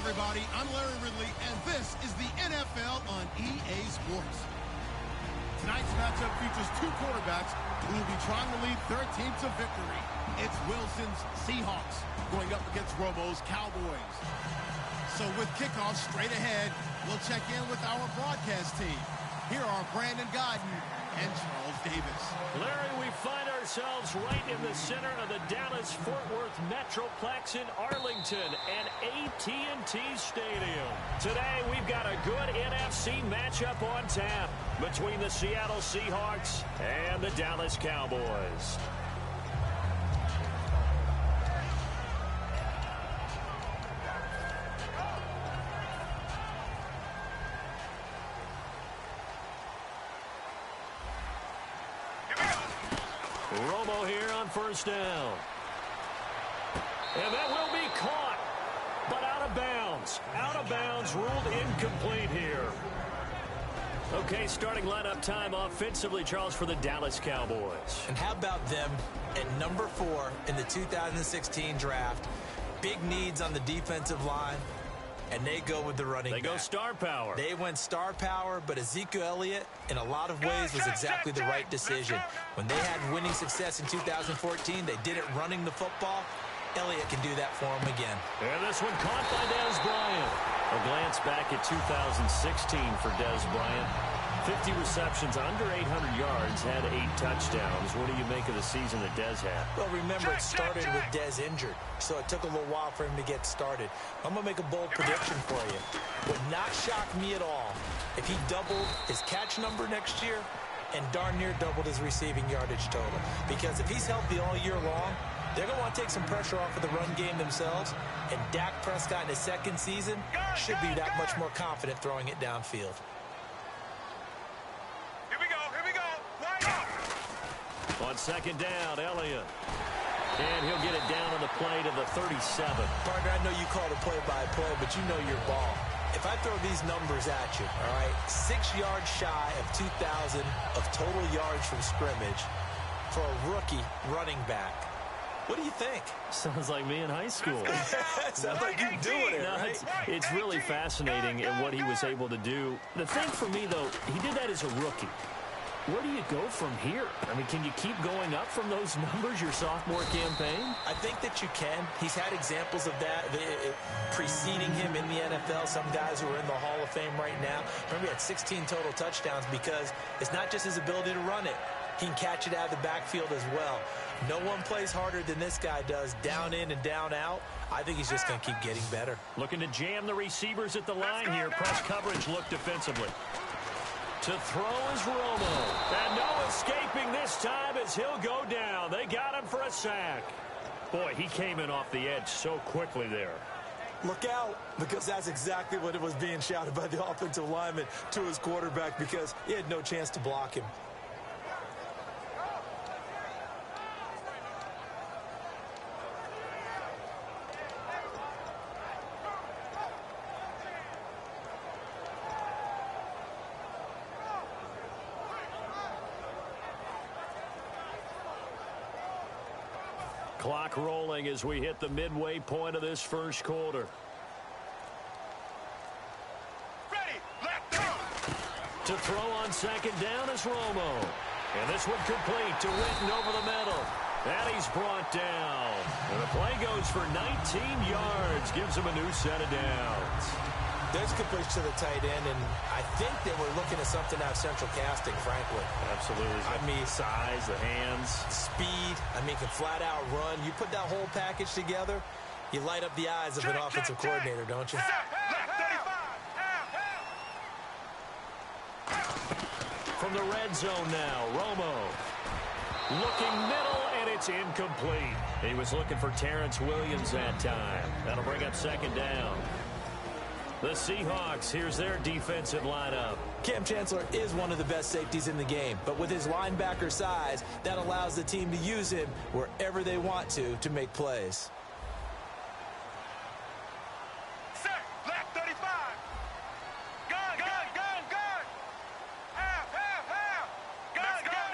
everybody. I'm Larry Ridley, and this is the NFL on EA Sports. Tonight's matchup features two quarterbacks who will be trying to lead their team to victory. It's Wilson's Seahawks going up against Romo's Cowboys. So with kickoff straight ahead, we'll check in with our broadcast team. Here are Brandon Godden and Charles Davis. Larry, we find ourselves right in the center of the Dallas-Fort Worth Metroplex in Arlington and AT&T Stadium. Today, we've got a good NFC matchup on tap between the Seattle Seahawks and the Dallas Cowboys. Romo here on first down. And that will be caught, but out of bounds. Out of bounds, ruled incomplete here. Okay, starting lineup time offensively, Charles, for the Dallas Cowboys. And how about them at number 4 in the 2016 draft? Big needs on the defensive line. And they go with the running back. They go star power. They went star power, but Ezekiel Elliott, in a lot of ways, was exactly the right decision. When they had winning success in 2014, they did it running the football. Elliott can do that for them again. And this one caught by Dez Bryant. A glance back at 2016 for Dez Bryant. 50 receptions, under 800 yards, had 8 touchdowns. What do you make of the season that Dez had? Well, remember, it started with Dez injured, so it took a little while for him to get started. I'm going to make a bold prediction for you. Would not shock me at all if he doubled his catch number next year and darn near doubled his receiving yardage total. Because if he's healthy all year long, they're going to want to take some pressure off of the run game themselves, and Dak Prescott in his second season should be that much more confident throwing it downfield. On second down, Elliott. And he'll get it down on the play to the 37. Partner, I know you call it play-by-play, but you know your ball. If I throw these numbers at you, all right, 6 yards shy of 2,000 of total yards from scrimmage for a rookie running back, what do you think? Sounds like me in high school. Sounds like you doing it, right? It's really fascinating in what he was able to do. The thing for me, though, he did that as a rookie. Where do you go from here? I mean, can you keep going up from those numbers your sophomore campaign? I think that you can. He's had examples of that preceding him in the NFL. Some guys who are in the Hall of Fame right now. Remember, he had 16 total touchdowns because it's not just his ability to run it. He can catch it out of the backfield as well. No one plays harder than this guy does, down in and down out. I think he's just going to keep getting better. Looking to jam the receivers at the line here. Press coverage, look defensively. To throw is Romo. And no escaping this time as he'll go down. They got him for a sack. Boy, he came in off the edge so quickly there. Look out, because that's exactly what it was being shouted by the offensive lineman to his quarterback, because he had no chance to block him. Clock rolling as we hit the midway point of this first quarter. Ready, left, go! To throw on second down is Romo. And this one complete to Witten over the middle. And he's brought down. And the play goes for 19 yards. Gives him a new set of downs. There's a completion to the tight end, and I think that we're looking at something out of central casting, frankly. Absolutely. I mean, size, the hands. Speed. I mean, can flat out run. You put that whole package together, you light up the eyes of an offensive coordinator, don't you? From the red zone now, Romo. Looking middle, and it's incomplete. He was looking for Terrence Williams that time. That'll bring up second down. The Seahawks, here's their defensive lineup. Cam Chancellor is one of the best safeties in the game, but with his linebacker size, that allows the team to use him wherever they want to make plays. Set, left 35. Gun, gun, gun, gun. Half, half, half. Gun, gun.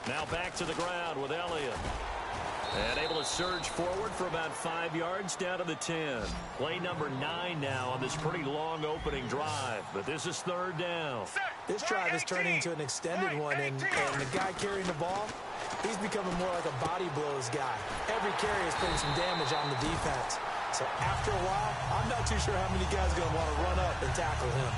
Now back to the ground with Elliott. And able to surge forward for about 5 yards down to the 10. Play number 9 now on this pretty long opening drive. But this is 3rd down. This drive is turning into an extended one, and the guy carrying the ball, he's becoming more like a body blows guy. Every carry is putting some damage on the defense. So after a while, I'm not too sure how many guys are going to want to run up and tackle him.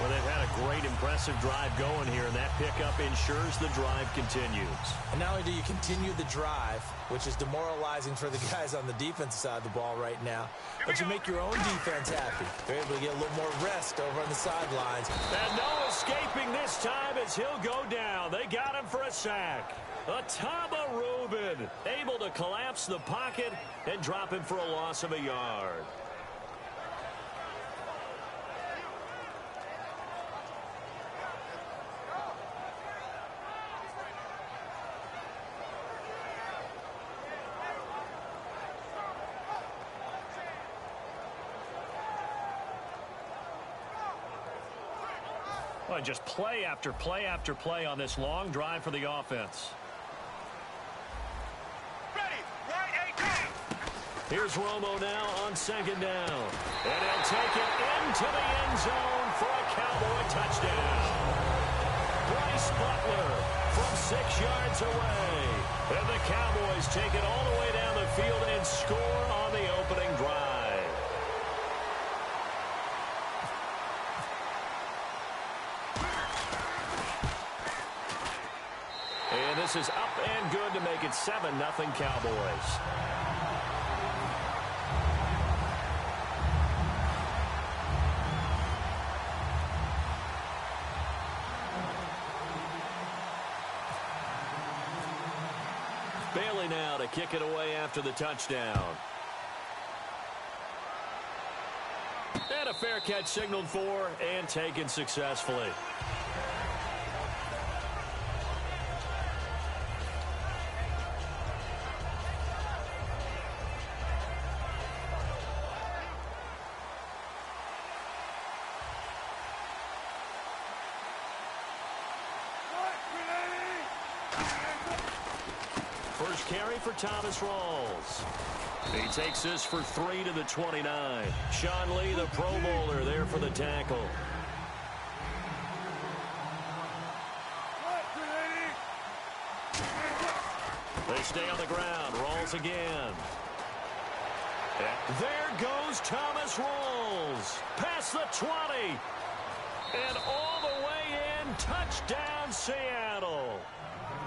Well, they've had a great, impressive drive going here, and that pickup ensures the drive continues. And not only do you continue the drive, which is demoralizing for the guys on the defensive side of the ball right now, but you make your own defense happy. They're able to get a little more rest over on the sidelines. And no escaping this time as he'll go down. They got him for a sack. Atama Rubin able to collapse the pocket and drop him for a loss of a yard. Well, just play after play after play on this long drive for the offense. Ready, right 18. Here's Romo now on 2nd down. And he'll take it into the end zone for a Cowboy touchdown. Bryce Butler from 6 yards away. And the Cowboys take it all the way down the field and score on the opening drive. And this is up and good to make it 7-0 Cowboys. Bailey now to kick it away after the touchdown. And a fair catch signaled for and taken successfully. First carry for Thomas Rawls. He takes this for 3 to the 29. Sean Lee, the Pro Bowler, there for the tackle. They stay on the ground. Rawls again. And there goes Thomas Rawls. Past the 20. And all the way in. Touchdown, Seattle.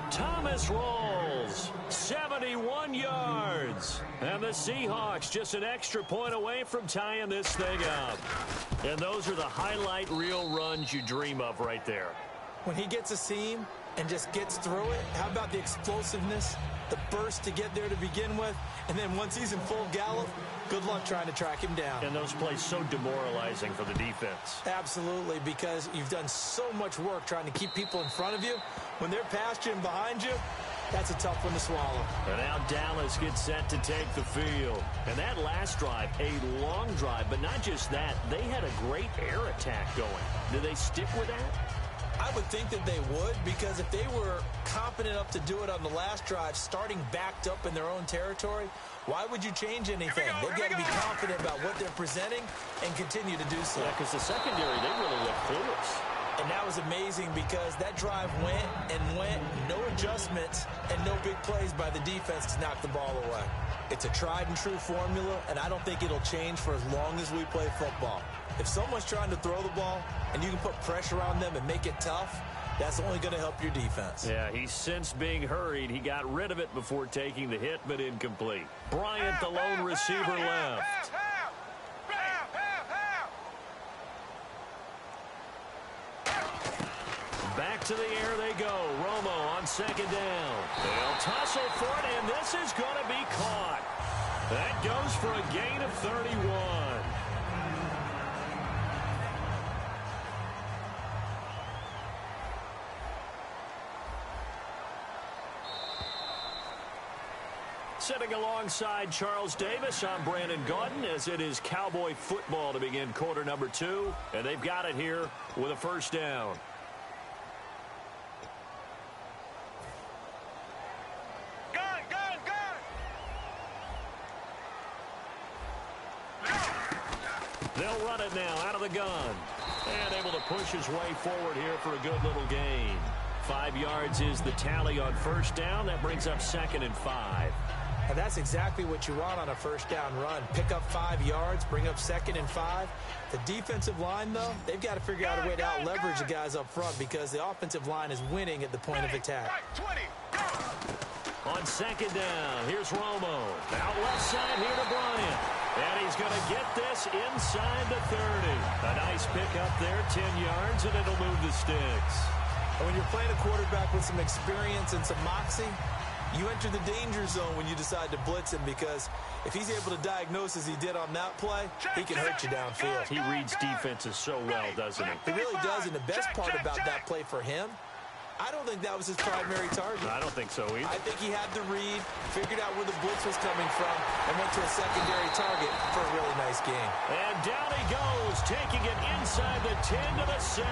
Thomas Rawls, 71 yards. And the Seahawks just an extra point away from tying this thing up. And those are the highlight reel runs you dream of right there. When he gets a seam and just gets through it, how about the explosiveness, the burst to get there to begin with, and then once he's in full gallop, good luck trying to track him down. And those plays so demoralizing for the defense. Absolutely, because you've done so much work trying to keep people in front of you. When they're past you and behind you, that's a tough one to swallow. And now Dallas gets set to take the field. And that last drive, a long drive, but not just that. They had a great air attack going. Do they stick with that? I would think that they would, because if they were confident enough to do it on the last drive, starting backed up in their own territory, why would you change anything? They've got to be confident about what they're presenting and continue to do so. Yeah, because the secondary, they really look clueless. And that was amazing because that drive went and went, no adjustments, and no big plays by the defense to knock the ball away. It's a tried-and-true formula, and I don't think it'll change for as long as we play football. If someone's trying to throw the ball and you can put pressure on them and make it tough, that's only going to help your defense. Yeah, he's since being hurried. He got rid of it before taking the hit, but incomplete. Bryant, the lone receiver, left. Back to the air they go. Romo on 2nd down. They'll tussle for it, and this is going to be caught. That goes for a gain of 31. Sitting alongside Charles Davis, I'm Brandon Gaudin, as it is Cowboy football to begin quarter number 2, and they've got it here with a first down. They'll run it now out of the gun. And able to push his way forward here for a good little gain. 5 yards is the tally on first down. That brings up 2nd and 5. And that's exactly what you want on a first down run. Pick up 5 yards, bring up 2nd and 5. The defensive line, though, they've got to figure out a way to out-leverage the guys up front because the offensive line is winning at the point of attack. On 2nd down, here's Romo. Out left side here to Bryant. And he's going to get this inside the 30. A nice pickup there, 10 yards, and it'll move the sticks. And when you're playing a quarterback with some experience and some moxie, you enter the danger zone when you decide to blitz him because if he's able to diagnose as he did on that play, he can hurt you downfield. He reads defenses so well, doesn't he? He really does, and the best part about that play for him, I don't think that was his primary target. I don't think so either. I think he had the read, figured out where the blitz was coming from, and went to a secondary target for a really nice game. And down he goes, taking it inside the 10 to the 7.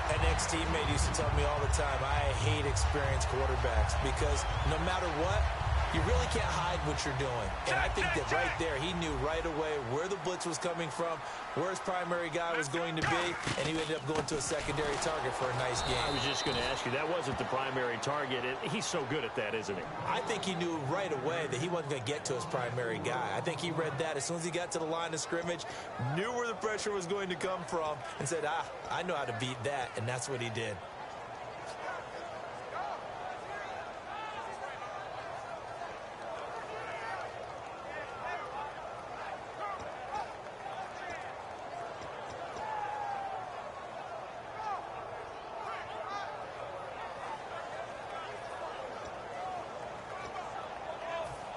An ex-teammate used to tell me all the time, I hate experienced quarterbacks because no matter what, you really can't hide what you're doing. And I think that right there, he knew right away where the blitz was coming from, where his primary guy was going to be, and he ended up going to a secondary target for a nice game. I was just going to ask you, that wasn't the primary target. He's so good at that, isn't he? I think he knew right away that he wasn't going to get to his primary guy. I think he read that as soon as he got to the line of scrimmage, knew where the pressure was going to come from, and said, I know how to beat that, and that's what he did.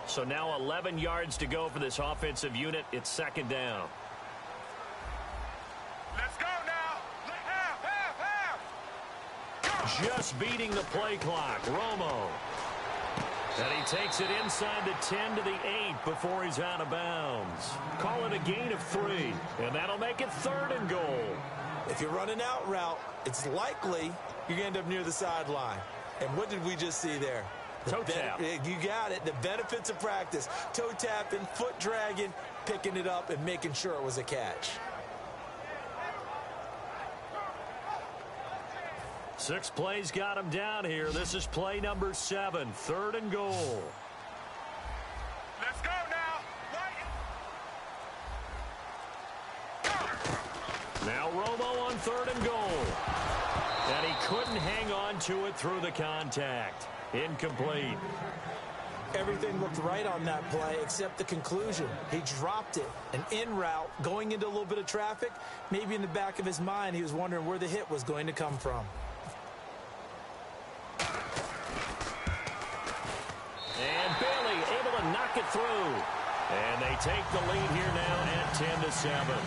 So now 11 yards to go for this offensive unit. It's 2nd down. Let's go now. Half. Just beating the play clock. Romo. And he takes it inside the 10 to the 8 before he's out of bounds. Call it a gain of 3. And that'll make it 3rd and goal. If you're running out route, it's likely you're going to end up near the sideline. And what did we just see there? Toe tap. You got it. The benefits of practice. Toe tapping, foot dragging, picking it up, and making sure it was a catch. 6 plays got him down here. This is play number 7. 3rd and goal. Let's go now. Now Romo on 3rd and goal. And he couldn't hang on to it through the contact. Incomplete. Everything looked right on that play except the conclusion. He dropped it. An in route going into a little bit of traffic. Maybe in the back of his mind he was wondering where the hit was going to come from. And Bailey able to knock it through. And they take the lead here now at 10 to 7.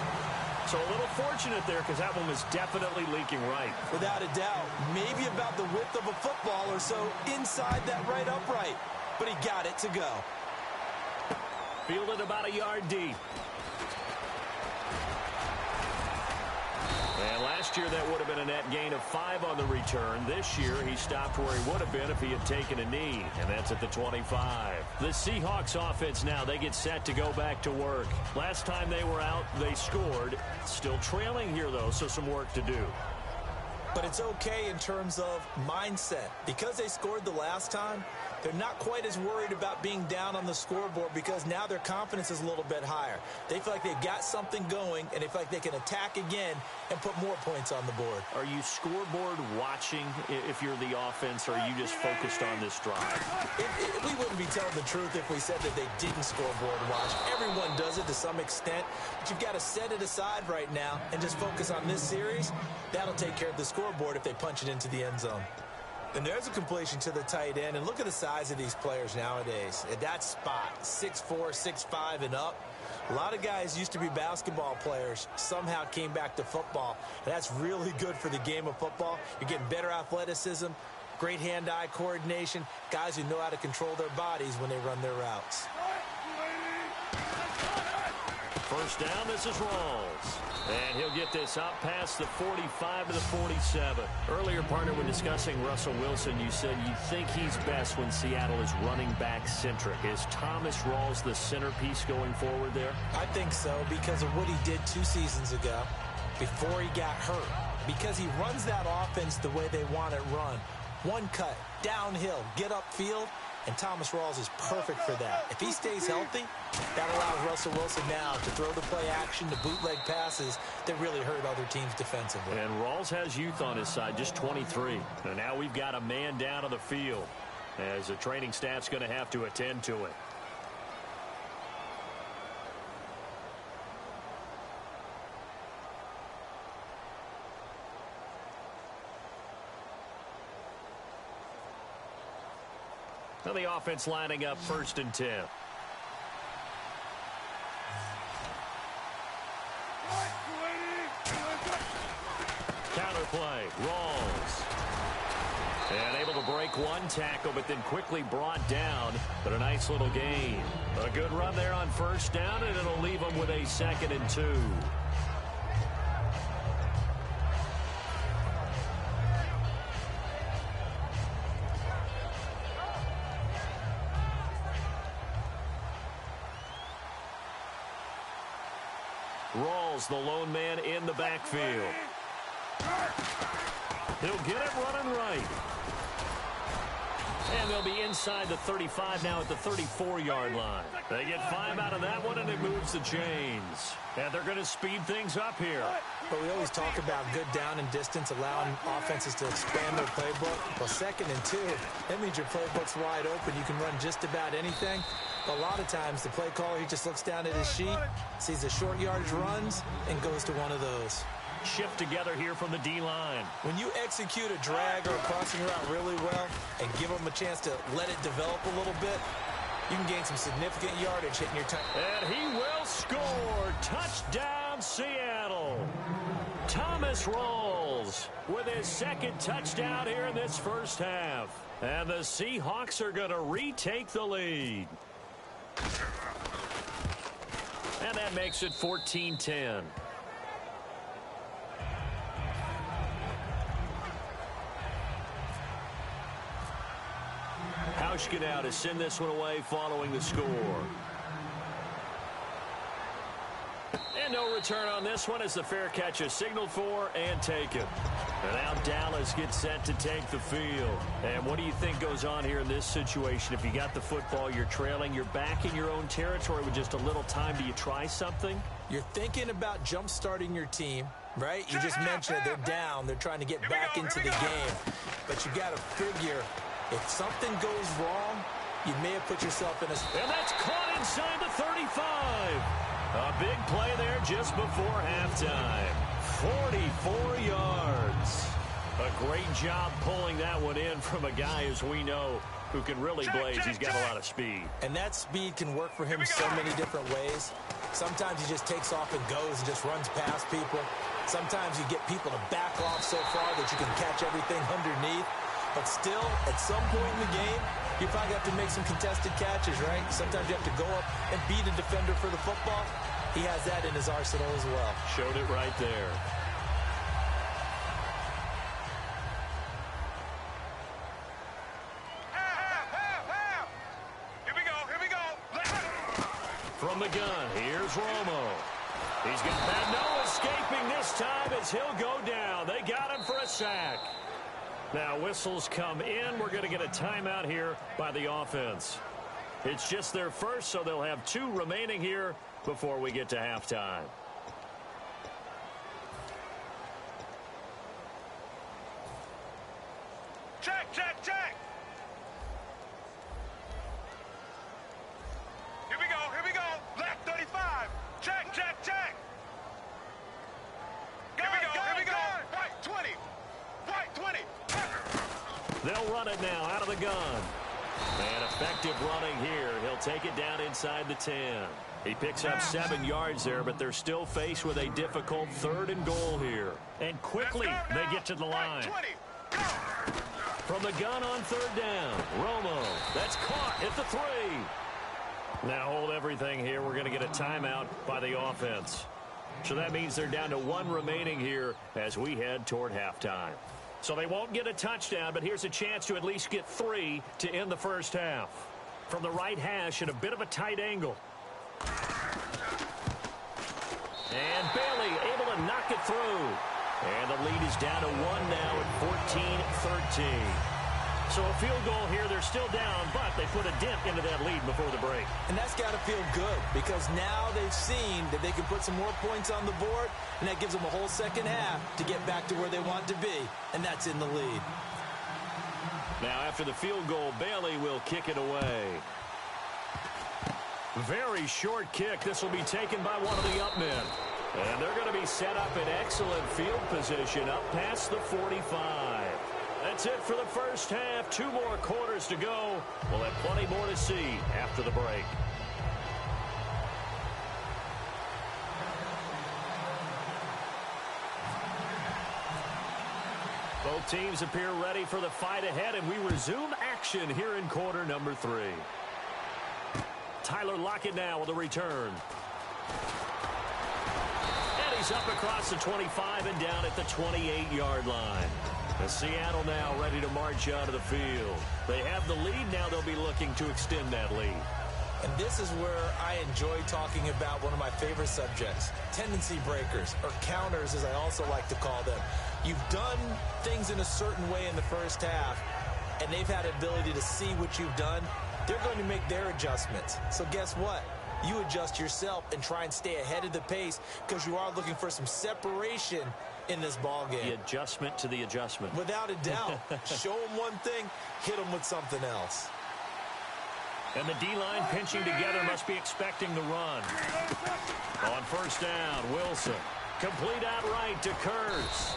So a little fortunate there because that one was definitely leaking right. Without a doubt. Maybe about the width of a football or so inside that right upright. But he got it to go. Fielded about a yard deep. And last year that would have been a net gain of 5 on the return. This year he stopped where he would have been if he had taken a knee. And that's at the 25. The Seahawks offense now, they get set to go back to work. Last time they were out, they scored. Still trailing here, though, so some work to do. But it's okay in terms of mindset. Because they scored the last time, they're not quite as worried about being down on the scoreboard because now their confidence is a little bit higher. They feel like they've got something going, and they feel like they can attack again and put more points on the board. Are you scoreboard watching if you're the offense, or are you just focused on this drive? We wouldn't be telling the truth if we said that they didn't scoreboard watch. Everyone does it to some extent, but you've got to set it aside right now and just focus on this series. That'll take care of the scoreboard if they punch it into the end zone. And there's a completion to the tight end. And look at the size of these players nowadays. At that spot, 6'4", 6'5", and up. A lot of guys used to be basketball players, somehow came back to football. And that's really good for the game of football. You're getting better athleticism, great hand-eye coordination, guys who know how to control their bodies when they run their routes. First down, this is Rawls. And he'll get this up past the 45 to the 47. Earlier, partner, when discussing Russell Wilson, you said you think he's best when Seattle is running back centric. Is Thomas Rawls the centerpiece going forward there? I think so because of what he did 2 seasons ago before he got hurt. Because he runs that offense the way they want it run. One cut, downhill, get upfield, and Thomas Rawls is perfect for that. If he stays healthy, that allows Russell Wilson now to throw the play action, to bootleg passes that really hurt other teams defensively. And Rawls has youth on his side, just 23. And now we've got a man down on the field as the training staff's going to have to attend to it. Now the offense lining up 1st and 10. Counter play, Rawls. And able to break one tackle, but then quickly brought down. But a nice little gain. A good run there on 1st down, and it'll leave them with a 2nd and 2. Rawls, the lone man in the backfield. He'll get it running right. And they'll be inside the 35 now at the 34-yard line. They get 5 out of that one, and it moves the chains. And they're going to speed things up here. But we always talk about good down and distance, allowing offenses to expand their playbook. Well, 2nd and 2, that means your playbook's wide open. You can run just about anything. But a lot of times, the play caller, he just looks down at his sheet, sees the short yardage runs, and goes to one of those. Shift together here from the D-line. When you execute a drag or a crossing route really well and give them a chance to let it develop a little bit, you can gain some significant yardage hitting your time. And he will score. Touchdown, Seattle. Thomas Rawls with his 2nd touchdown here in this first half. And the Seahawks are going to retake the lead. And that makes it 14-10. Hauschka now to send this one away following the score. And no return on this one as the fair catch is signaled for and taken. And now Dallas gets set to take the field. And what do you think goes on here in this situation? If you got the football, you're trailing, you're back in your own territory with just a little time. Do you try something? You're thinking about jump-starting your team, right? You just mentioned it. They're down. They're trying to get back into the game. But you got to figure if something goes wrong, you may have put yourself in a... And that's caught inside the 35. A big play there just before halftime. 44 yards. A great job pulling that one in from a guy, as we know, who can really blaze. He's got a lot of speed. And that speed can work for him so many different ways. Sometimes he just takes off and goes and just runs past people. Sometimes you get people to back off so far that you can catch everything underneath. But still, at some point in the game, you probably have to make some contested catches, right? Sometimes you have to go up and beat a defender for the football. He has that in his arsenal as well. Showed it right there. Here we go. From the gun, here's Romo. He's got no escaping this time as he'll go down. They got him for a sack. Now whistles come in. We're going to get a timeout here by the offense. It's just their first, so they'll have 2 remaining here before we get to halftime. Check. Here we go. Left 35. Check. Here we go. Right 20. Right 20. They'll run it now out of the gun. And effective running here. He'll take it down inside the 10. He picks up 7 yards there, but they're still faced with a difficult 3rd and goal here. And quickly they get to the line. From the gun on 3rd down. Romo. That's caught at the 3. Now hold everything here. We're going to get a timeout by the offense. So that means they're down to 1 remaining here as we head toward halftime. So they won't get a touchdown, but here's a chance to at least get 3 to end the first half. From the right hash at a bit of a tight angle. And Bailey able to knock it through. And the lead is down to 1 now at 14-13. So a field goal here, they're still down, but they put a dent into that lead before the break. And that's got to feel good because now they've seen that they can put some more points on the board, and that gives them a whole second half to get back to where they want to be, and that's in the lead. Now after the field goal, Bailey will kick it away. Very short kick. This will be taken by one of the up men. And they're going to be set up in excellent field position up past the 45. That's it for the first half. 2 more quarters to go. We'll have plenty more to see after the break. Both teams appear ready for the fight ahead, and we resume action here in quarter number 3. Tyler Lockett now with a return. And he's up across the 25 and down at the 28-yard line. And Seattle now ready to march out of the field. They have the lead. Now they'll be looking to extend that lead. And this is where I enjoy talking about one of my favorite subjects, tendency breakers, or counters as I also like to call them. You've done things in a certain way in the first half, and they've had the ability to see what you've done. They're going to make their adjustments. So guess what? You adjust yourself and try and stay ahead of the pace because you are looking for some separation in this ball game. The adjustment to the adjustment. Without a doubt. Show them one thing, hit them with something else. And the D-line pinching together must be expecting the run. On first down, Wilson. Complete outright to Kurz.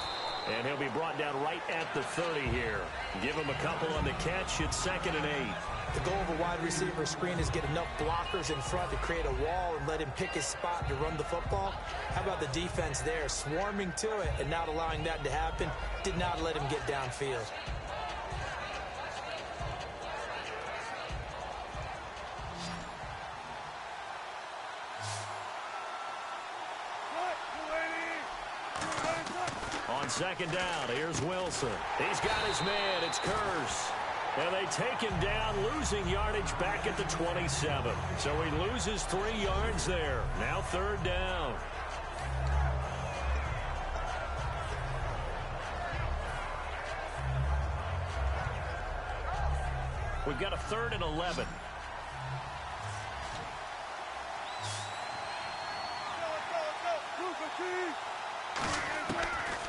And he'll be brought down right at the 30 here. Give him a couple on the catch. It's 2nd and 8. The goal of a wide receiver screen is get enough blockers in front to create a wall and let him pick his spot to run the football. How about the defense there, swarming to it and not allowing that to happen? Did not let him get downfield. On second down, here's Wilson. He's got his man. It's Kurz. And they take him down, losing yardage back at the 27. So he loses 3 yards there. Now 3rd down. We've got a 3rd and 11.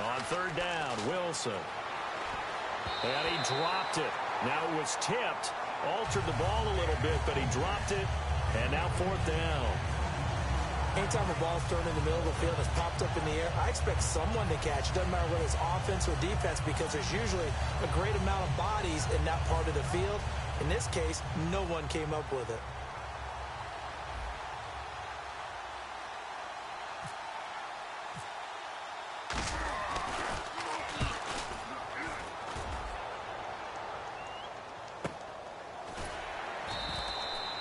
On 3rd down, Wilson. And he dropped it. Now it was tipped, altered the ball a little bit, but he dropped it, and now 4th down. Anytime a ball's thrown in the middle of the field and it's popped up in the air, I expect someone to catch. It doesn't matter whether it's offense or defense because there's usually a great amount of bodies in that part of the field. In this case, no one came up with it.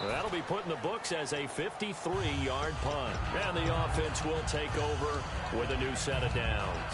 That'll be put in the books as a 53-yard punt. And the offense will take over with a new set of downs.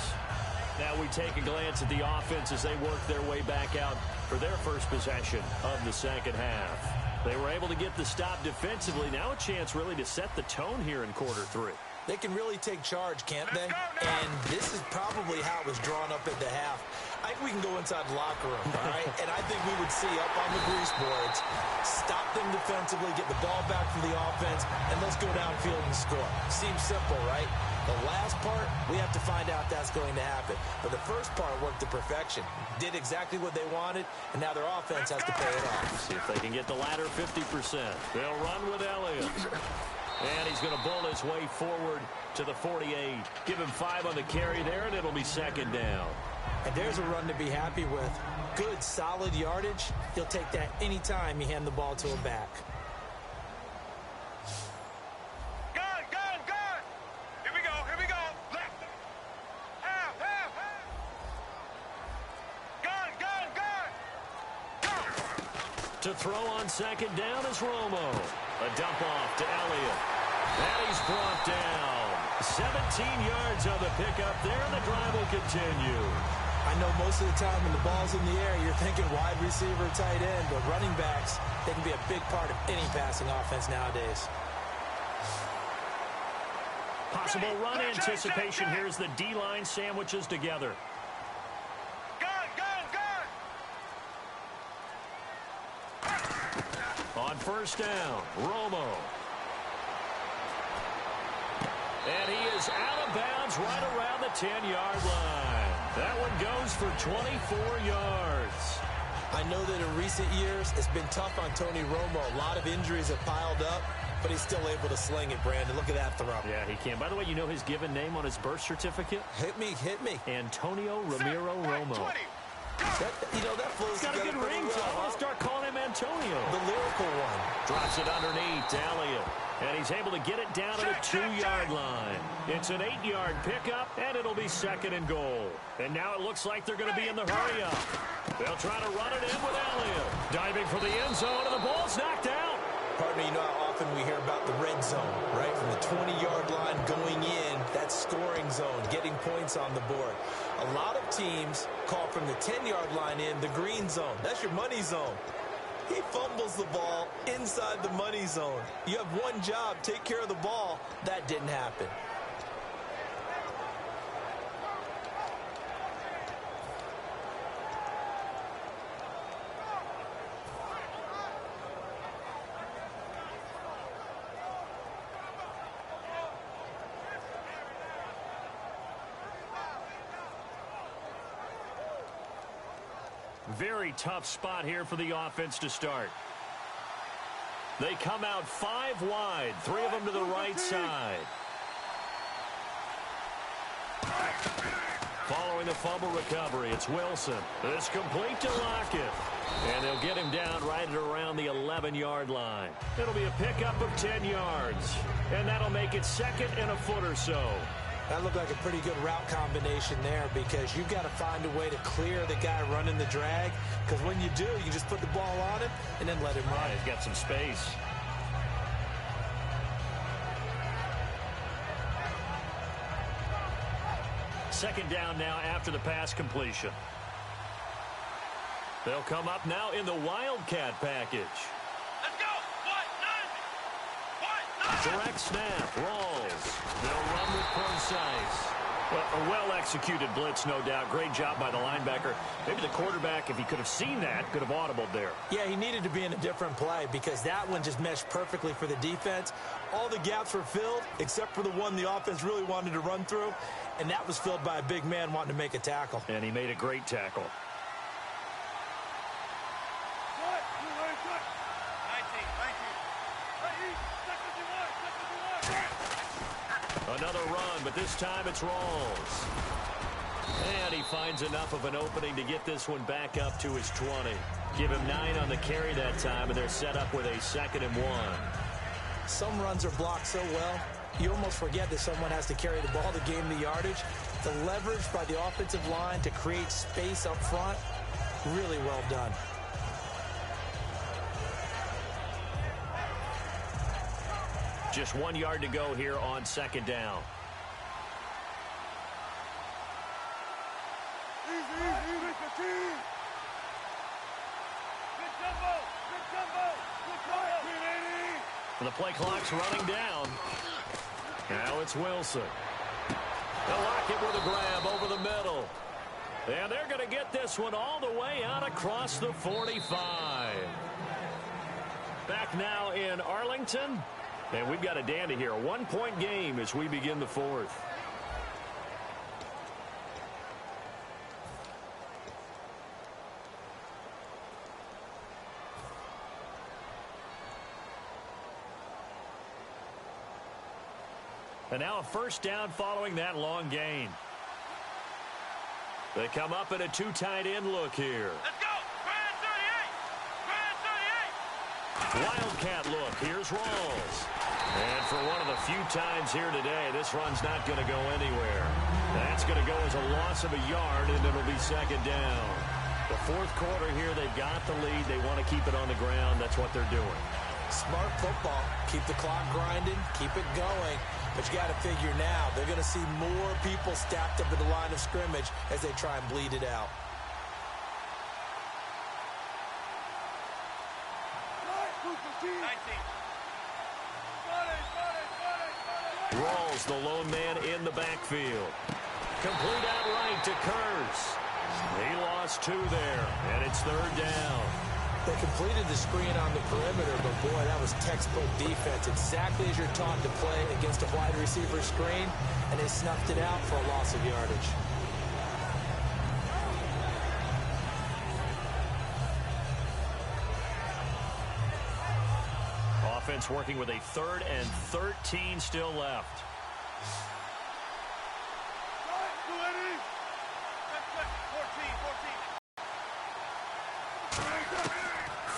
Now we take a glance at the offense as they work their way back out for their first possession of the second half. They were able to get the stop defensively. Now a chance really to set the tone here in quarter 3. They can really take charge, can't they? And this is probably how it was drawn up at the half. I think we can go inside the locker room, all right? And I think we would see up on the grease boards, stop them defensively, get the ball back from the offense, and let's go downfield and score. Seems simple, right? The last part, we have to find out that's going to happen. But the first part worked to perfection. Did exactly what they wanted, and now their offense has to pay it off. See if they can get the latter 50%. They'll run with Elliott. And he's going to bull his way forward to the 48. Give him 5 on the carry there, and it'll be 2nd down. And there's a run to be happy with. Good, solid yardage. He'll take that anytime you hand the ball to a back. Gun! Here we go. Left. Half. Gun. Go. To throw on second down is Romo. A dump off to Elliott. And he's brought down. 17 yards on the pickup there, and the drive will continue. I know most of the time when the ball's in the air, you're thinking wide receiver, tight end, but running backs, they can be a big part of any passing offense nowadays. Possible run anticipation here as the D-line sandwiches together. On first down, Romo. And he is out of bounds right around the 10-yard line. That one goes for 24 yards. I know that in recent years, it's been tough on Tony Romo. A lot of injuries have piled up, but he's still able to sling it, Brandon. Look at that throw. Yeah, he can. By the way, you know his given name on his birth certificate? Hit me. Antonio Ramiro Romo. That flows He's got a good ring, so I'm going to start calling him Antonio. The lyrical one. Drops it underneath to Elliott. And he's able to get it down to the 2-yard line. It's an 8-yard pickup, and it'll be second and goal. And now it looks like they're going to be in the hurry-up. They'll try to run it in with Elliott. Diving for the end zone, and the ball's knocked out. Partner, you know how often we hear about the red zone, right? From the 20-yard line going in, that scoring zone, getting points on the board. A lot of teams call from the 10-yard line in the green zone. That's your money zone. He fumbles the ball inside the money zone. You have one job, take care of the ball. That didn't happen. Very tough spot here for the offense to start. They come out 5 wide, 3 of them to the right side. Following the fumble recovery, it's Wilson. It's complete to Lockett. And they'll get him down right at around the 11-yard line. It'll be a pickup of 10 yards. And that'll make it second and a foot or so. That looked like a pretty good route combination there because you've got to find a way to clear the guy running the drag. Because when you do, you just put the ball on him and then let him run. He's got some space. Second down now after the pass completion. They'll come up now in the Wildcat package. Let's go. Direct snap, rolls. They'll run with precise. Well, a well-executed blitz, no doubt. Great job by the linebacker. Maybe the quarterback, if he could have seen that, could have audibled there. Yeah, he needed to be in a different play because that one just meshed perfectly for the defense. All the gaps were filled except for the one the offense really wanted to run through, and that was filled by a big man wanting to make a tackle. And he made a great tackle. Another run, but this time it's Rawls. And he finds enough of an opening to get this one back up to his 20. Give him 9 on the carry that time, and they're set up with a 2nd and 1. Some runs are blocked so well, you almost forget that someone has to carry the ball to gain the yardage. The leverage by the offensive line to create space up front, really well done. Just 1 yard to go here on 2nd down. The play clock's running down. Now it's Wilson. They'll lock it with a grab over the middle. And they're going to get this one all the way out across the 45. Back now in Arlington. And we've got a dandy here. A 1-point game as we begin the 4th. And now a first down following that long gain. They come up in a 2 tight end look here. Let's go. Brand 38. Wildcat look. Here's Rawls. And for one of the few times here today, this run's not going to go anywhere. That's going to go as a loss of a yard, and it'll be 2nd down. The fourth quarter here, they've got the lead. They want to keep it on the ground. That's what they're doing. Smart football. Keep the clock grinding. Keep it going. But you got to figure now, they're going to see more people stacked up at the line of scrimmage as they try and bleed it out. Rolls the lone man in the backfield. Complete out right to Kurz. He lost 2 there, and it's 3rd down. They completed the screen on the perimeter, but boy, that was textbook defense. Exactly as you're taught to play against a wide receiver screen, and they snuffed it out for a loss of yardage. Offense working with a 3rd and 13 still left.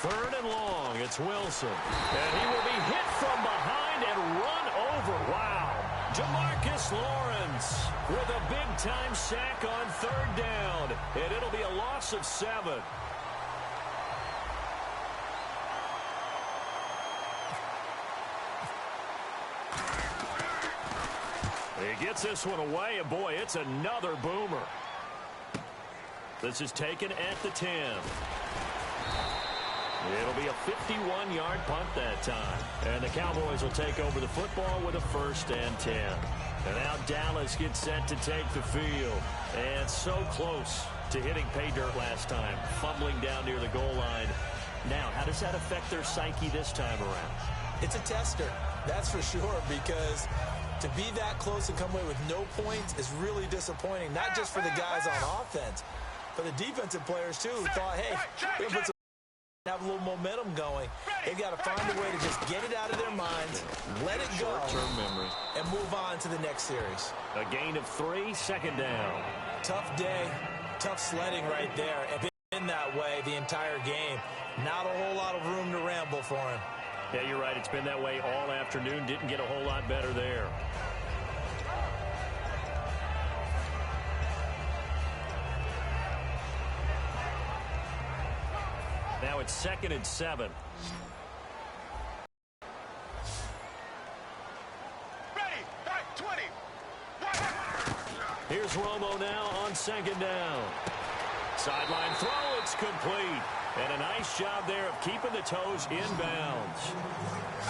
Third and long, it's Wilson. And he will be hit from behind and run over. Wow. Jamarcus Lawrence with a big-time sack on 3rd down. And it'll be a loss of 7. He gets this one away, and boy, it's another boomer. This is taken at the 10. It'll be a 51-yard punt that time. And the Cowboys will take over the football with a 1st and 10. And now Dallas gets set to take the field. And so close to hitting pay dirt last time, fumbling down near the goal line. Now, how does that affect their psyche this time around? It's a tester, that's for sure, because to be that close and come away with no points is really disappointing, not just for the guys on offense, but the defensive players, too, who thought, hey, we're going to put some have a little momentum going. They've got to find a way to just get it out of their minds, let it go, short-term memory, and move on to the next series. A gain of 3, 2nd down. Tough day, tough sledding right there. And been that way the entire game. Not a whole lot of room to ramble for him. Yeah, you're right. It's been that way all afternoon. Didn't get a whole lot better there. Now it's 2nd and 7. Ready, right, 20. Here's Romo now on 2nd down. Sideline throw, it's complete. And a nice job there of keeping the toes in bounds.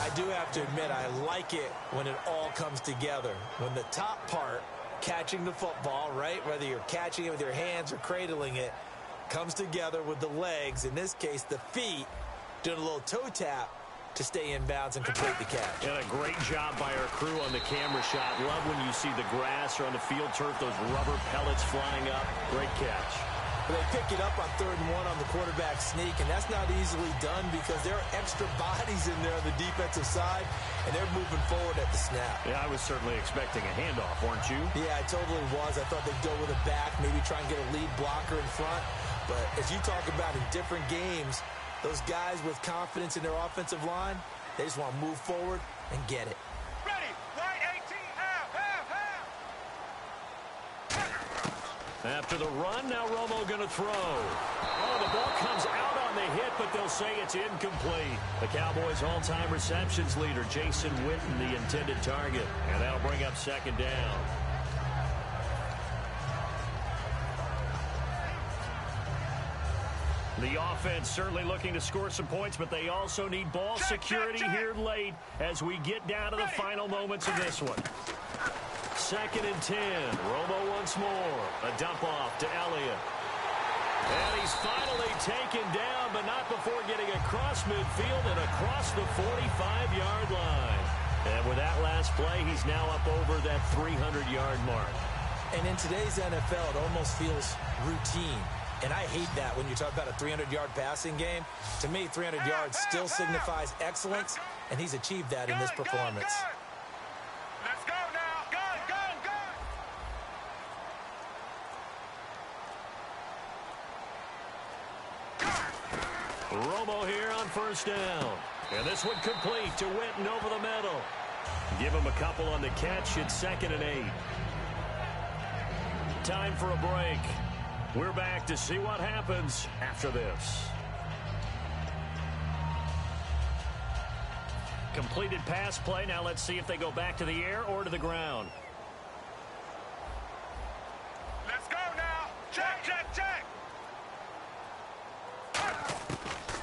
I do have to admit, I like it when it all comes together. When the top part, catching the football, right, whether you're catching it with your hands or cradling it, comes together with the legs, in this case the feet, doing a little toe tap to stay in bounds and complete the catch. And a great job by our crew on the camera shot. Love when you see the grass or on the field turf, those rubber pellets flying up. Great catch. But they pick it up on 3rd and 1 on the quarterback sneak, and that's not easily done because there are extra bodies in there on the defensive side, and they're moving forward at the snap. Yeah, I was certainly expecting a handoff, weren't you? Yeah, I totally was. I thought they'd go with a back, maybe try and get a lead blocker in front. But as you talk about in different games, those guys with confidence in their offensive line, they just want to move forward and get it. Ready, right, 18, half. After the run, now Romo going to throw. Oh, the ball comes out on the hit, but they'll say it's incomplete. The Cowboys' all-time receptions leader, Jason Witten, the intended target. And that'll bring up 2nd down. The offense certainly looking to score some points, but they also need ball security here late as we get down to the final moments of this one. 2nd and 10. Romo once more. A dump off to Elliott. And he's finally taken down, but not before getting across midfield and across the 45-yard line. And with that last play, he's now up over that 300-yard mark. And in today's NFL, it almost feels routine. And I hate that when you talk about a 300-yard passing game. To me, 300 yards still signifies excellence, and he's achieved that in this performance. Let's go now. Gun. Romo here on 1st down. And this one complete to Witten over the middle. Give him a couple on the catch. It's 2nd and 8. Time for a break. We're back to see what happens after this. Completed pass play. Now let's see if they go back to the air or to the ground. Let's go now. Check, check, check.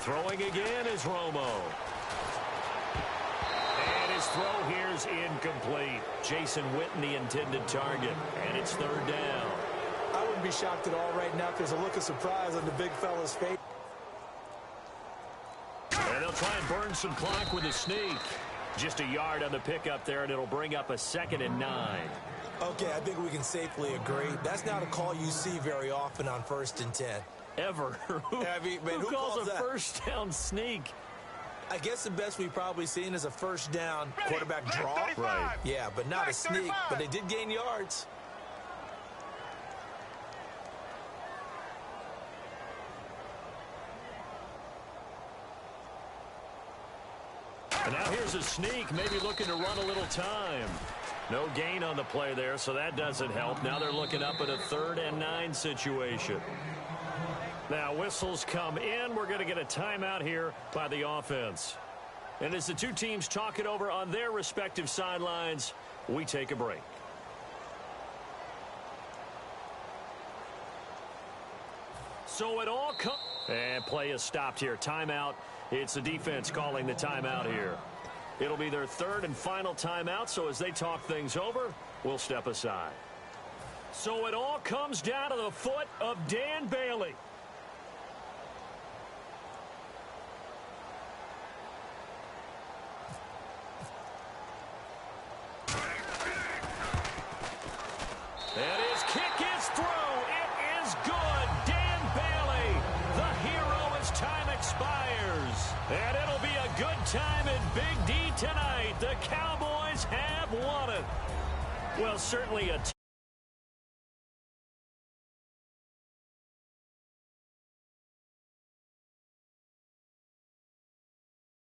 Throwing again is Romo. And his throw here is incomplete. Jason Witten, the intended target. And it's third down. I wouldn't be shocked at all right now if there's a look of surprise on the big fella's face. And they'll try and burn some clock with a sneak. Just a yard on the pickup there, and it'll bring up a 2nd and 9. Okay, I think we can safely agree. That's not a call you see very often on 1st and 10. Ever. Who calls a first down sneak? I guess the best we've probably seen is a first down quarterback draw. Right. Yeah, but not a sneak. But they did gain yards. And now here's a sneak, maybe looking to run a little time. No gain on the play there, so that doesn't help. Now they're looking up at a 3rd and 9 situation. Now whistles come in. We're going to get a timeout here by the offense. And as the two teams talk it over on their respective sidelines, we take a break. So it all comes. And play is stopped here. Timeout. It's the defense calling the timeout here. It'll be their 3rd and final timeout, so as they talk things over, we'll step aside. So it all comes down to the foot of Dan Bailey. And his kick is through. It is good. Dan Bailey, the hero as time expires. And it'll be a good time in Big D tonight. The Cowboys have won it. Well, certainly a